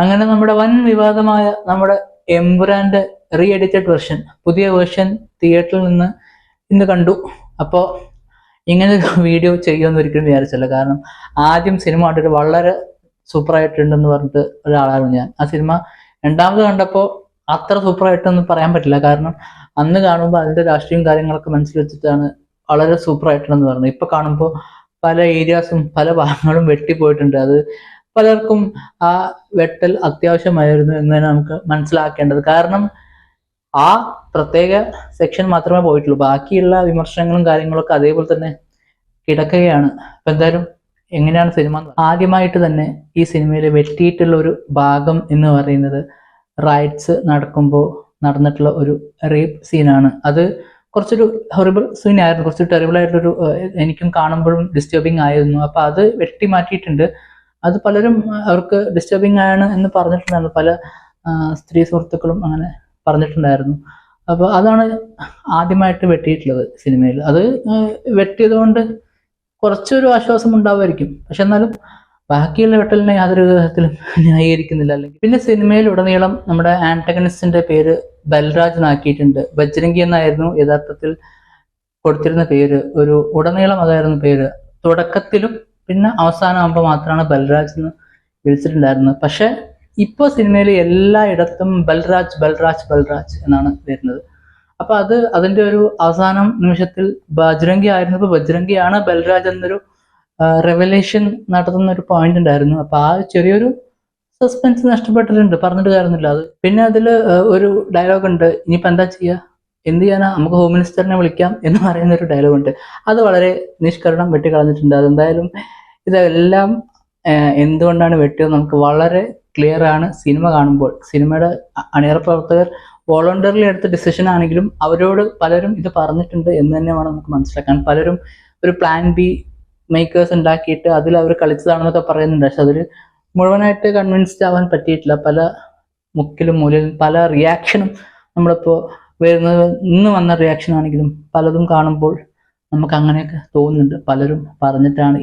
അങ്ങനെ നമ്മുടെ വൻ വിവാദമായ നമ്മുടെ എമ്പുരാന്റെ റീ എഡിറ്റഡ് വെർഷൻ, പുതിയ വേർഷൻ തിയേറ്ററിൽ നിന്ന് ഇന്ന് കണ്ടു. അപ്പോൾ ഇങ്ങനെ വീഡിയോ ചെയ്യുമെന്ന് ഒരിക്കലും വിചാരിച്ചല്ല. കാരണം ആദ്യം സിനിമ കണ്ടിട്ട് വളരെ സൂപ്പറായിട്ടുണ്ടെന്ന് പറഞ്ഞിട്ട് ഒരാളായിരുന്നു ഞാൻ. ആ സിനിമ രണ്ടാമത് കണ്ടപ്പോൾ അത്ര സൂപ്പറായിട്ടൊന്നും പറയാൻ പറ്റില്ല. കാരണം അന്ന് കാണുമ്പോൾ അതിന്റെ രാഷ്ട്രീയം കാര്യങ്ങളൊക്കെ മനസ്സിൽ വെച്ചിട്ടാണ് വളരെ സൂപ്പറായിട്ടുണ്ടെന്ന് പറഞ്ഞത്. ഇപ്പൊ കാണുമ്പോൾ പല ഏരിയാസും പല ഭാഗങ്ങളും വെട്ടിപ്പോയിട്ടുണ്ട്. അത് പലർക്കും ആ വെട്ടൽ അത്യാവശ്യമായിരുന്നു എന്ന് തന്നെ നമുക്ക് മനസ്സിലാക്കേണ്ടത്. കാരണം ആ പ്രത്യേക സെക്ഷൻ മാത്രമേ പോയിട്ടുള്ളൂ. ബാക്കിയുള്ള വിമർശനങ്ങളും കാര്യങ്ങളൊക്കെ അതേപോലെ തന്നെ കിടക്കുകയാണ്. അപ്പൊ എന്തായാലും എങ്ങനെയാണ് സിനിമ? ആദ്യമായിട്ട് തന്നെ ഈ സിനിമയിൽ വെട്ടിയിട്ടുള്ള ഒരു ഭാഗം എന്ന് പറയുന്നത് റൈറ്റ്സ് നടക്കുമ്പോൾ നടന്നിട്ടുള്ള ഒരു റേപ്പ് സീനാണ്. അത് കുറച്ചൊരു ഹൊറിബിൾ സീനായിരുന്നു, കുറച്ച് ടെറിബിൾ ആയിട്ടൊരു, എനിക്കും കാണുമ്പോഴും ഡിസ്റ്റർബിങ് ആയിരുന്നു. അപ്പൊ അത് വെട്ടി മാറ്റിയിട്ടുണ്ട്. അത് പലരും അവർക്ക് ഡിസ്റ്റർബിങ് ആണ് എന്ന് പറഞ്ഞിട്ടുണ്ടായിരുന്നു. പല സ്ത്രീ സുഹൃത്തുക്കളും അങ്ങനെ പറഞ്ഞിട്ടുണ്ടായിരുന്നു. അപ്പോൾ അതാണ് ആദ്യമായിട്ട് വെട്ടിയിട്ടുള്ളത് സിനിമയിൽ. അത് വെട്ടിയത് കൊണ്ട് കുറച്ചൊരു ആശ്വാസം ഉണ്ടാവുമായിരിക്കും. പക്ഷെ എന്നാലും ബാക്കിയുള്ള വെട്ടലിനെ യാതൊരു വിധത്തിലും ന്യായീകരിക്കുന്നില്ല. അല്ലെങ്കിൽ പിന്നെ സിനിമയിൽ ഉടനീളം നമ്മുടെ ആന്റഗണിസ്റ്റിന്റെ പേര് ബൽരാജ് എന്നാക്കിയിട്ടുണ്ട്. ബജ്രംഗി എന്നായിരുന്നു യഥാർത്ഥത്തിൽ കൊടുത്തിരുന്ന പേര്. ഒരു ഉടനീളം അതായിരുന്നു പേര്. തുടക്കത്തിലും പിന്നെ അവസാനമാകുമ്പോൾ മാത്രമാണ് ബൽരാജ് എന്ന് വിളിച്ചിട്ടുണ്ടായിരുന്നത്. പക്ഷെ ഇപ്പോൾ സിനിമയിൽ എല്ലായിടത്തും ബൽരാജ് ബൽരാജ് ബൽരാജ് എന്നാണ് വരുന്നത്. അപ്പൊ അതിന്റെ ഒരു അവസാനം നിമിഷത്തിൽ ബജ്രംഗി ആയിരുന്നപ്പോൾ ബജ്രംഗിയാണ് ബൽരാജ് എന്നൊരു റെവലേഷൻ നടത്തുന്ന ഒരു പോയിന്റ് ഉണ്ടായിരുന്നു. അപ്പൊ ആ ചെറിയൊരു സസ്പെൻസ് നഷ്ടപ്പെട്ടിട്ടുണ്ട്, പറഞ്ഞിട്ട് കാര്യമൊന്നുമില്ല. അത് പിന്നെ അതിൽ ഒരു ഡയലോഗ് ഉണ്ട്, ഇനിയിപ്പോൾ എന്താ ചെയ്യുക, എന്ത് ചെയ്യാനാ, നമുക്ക് ഹോം മിനിസ്റ്ററിനെ വിളിക്കാം എന്ന് പറയുന്ന ഒരു ഡയലോഗ് ഉണ്ട്. അത് വളരെ നിഷ്കരണം വെട്ടിക്കളഞ്ഞിട്ടുണ്ട്. അതെന്തായാലും ഇതെല്ലാം എന്തുകൊണ്ടാണ് വെട്ടിയത് നമുക്ക് വളരെ ക്ലിയർ ആണ് സിനിമ കാണുമ്പോൾ. സിനിമയുടെ അണിയറ പ്രവർത്തകർ വോളണ്ടറിലി എടുത്ത ഡിസിഷൻ ആണെങ്കിലും അവരോട് പലരും ഇത് പറഞ്ഞിട്ടുണ്ട് എന്ന് തന്നെ വേണം നമുക്ക് മനസ്സിലാക്കാൻ. പലരും ഒരു പ്ലാൻ ബി മേക്കേഴ്സ് ഉണ്ടാക്കിയിട്ട് അതിൽ അവർ കളിച്ചതാണെന്നൊക്കെ പറയുന്നുണ്ട്. പക്ഷെ അതിൽ മുഴുവനായിട്ട് കൺവിൻസ്ഡ് ആവാൻ പറ്റിയിട്ടില്ല. പല മുക്കിലും മൂലയിലും പല റിയാക്ഷനും നമ്മളിപ്പോൾ വരുന്നത്, ഇന്ന് വന്ന റിയാക്ഷൻ ആണെങ്കിലും പലതും കാണുമ്പോൾ നമുക്ക് അങ്ങനെയൊക്കെ തോന്നുന്നുണ്ട്. പലരും പറഞ്ഞിട്ടാണ്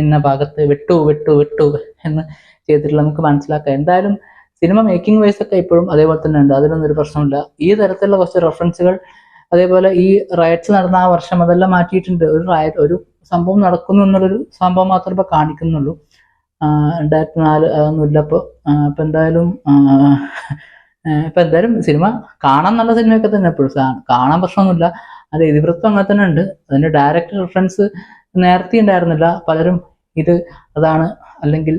ഇന്ന ഭാഗത്ത് വെട്ടു വെട്ടു വെട്ടു എന്ന് ചെയ്തിട്ടുള്ള നമുക്ക് മനസ്സിലാക്കാം. എന്തായാലും സിനിമ മേക്കിംഗ് വൈസ് ഒക്കെ ഇപ്പോഴും അതേപോലെ തന്നെ ഉണ്ട്, അതിലൊന്നും ഒരു പ്രശ്നമില്ല. ഈ തരത്തിലുള്ള കുറച്ച് റെഫറൻസുകൾ, അതേപോലെ ഈ റയറ്റ്സ് നടന്ന ആ വർഷം അതെല്ലാം മാറ്റിയിട്ടുണ്ട്. ഒരു സംഭവം നടക്കുന്നു എന്നുള്ളൊരു സംഭവം മാത്രമേ ഇപ്പൊ കാണിക്കുന്നുള്ളൂ. 2004 അതൊന്നും ഇല്ല. ഇപ്പൊ എന്തായാലും സിനിമ കാണാൻ നല്ല സിനിമയൊക്കെ തന്നെ എപ്പോഴും കാണാൻ പ്രശ്നമൊന്നുമില്ല. അതിന്റെ ഇതിവൃത്തം അങ്ങനെ തന്നെ ഉണ്ട്. അതിന്റെ ഡയറക്റ്റ് റെഫറൻസ് നേരത്തെ ഉണ്ടായിരുന്നില്ല. പലരും ഇത് അതാണ് അല്ലെങ്കിൽ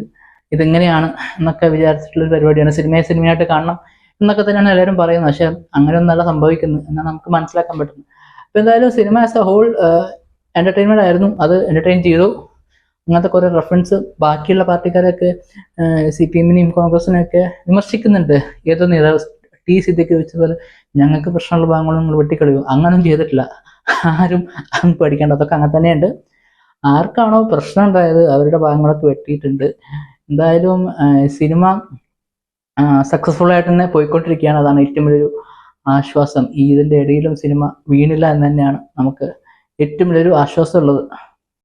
ഇതെങ്ങനെയാണ് എന്നൊക്കെ വിചാരിച്ചിട്ടുള്ള ഒരു പരിപാടിയാണ്. സിനിമയായിട്ട് കാണണം എന്നൊക്കെ തന്നെയാണ് എല്ലാവരും പറയുന്നത്. പക്ഷെ അങ്ങനെയൊന്നല്ല സംഭവിക്കുന്നത് എന്നാണ് നമുക്ക് മനസ്സിലാക്കാൻ പറ്റുന്നത്. അപ്പൊ എന്തായാലും cinema as a whole entertainment ആയിരുന്നു. അത് എന്റർടൈൻ ചെയ്തു. അങ്ങനത്തെ കുറെ റെഫറൻസ് ബാക്കിയുള്ള പാർട്ടിക്കാരൊക്കെ CPM-നെയും കോൺഗ്രസിനെയൊക്കെ വിമർശിക്കുന്നുണ്ട്. ഏതോ നേതാവ് ടി സിദ്ദിഖ് വെച്ചതുപോലെ ഞങ്ങൾക്ക് പ്രശ്നമുള്ള ഭാഗങ്ങൾ നിങ്ങൾ വെട്ടിക്കളയും, അങ്ങനൊന്നും ചെയ്തിട്ടില്ല. ആരും പേടിക്കേണ്ട, അതൊക്കെ അങ്ങനെ തന്നെയുണ്ട്. ആർക്കാണോ പ്രശ്നം ഉണ്ടായത് അവരുടെ ഭാഗങ്ങളൊക്കെ വെട്ടിയിട്ടുണ്ട്. എന്തായാലും സിനിമ സക്സസ്ഫുൾ ആയിട്ട് തന്നെ പോയിക്കൊണ്ടിരിക്കുകയാണ്. അതാണ് ഏറ്റവും വലിയൊരു ആശ്വാസം. ഇതിന്റെ ഇടയിലും സിനിമ വീണില്ല എന്ന് തന്നെയാണ് നമുക്ക് ഏറ്റവും വലിയൊരു ആശ്വാസം ഉള്ളത്.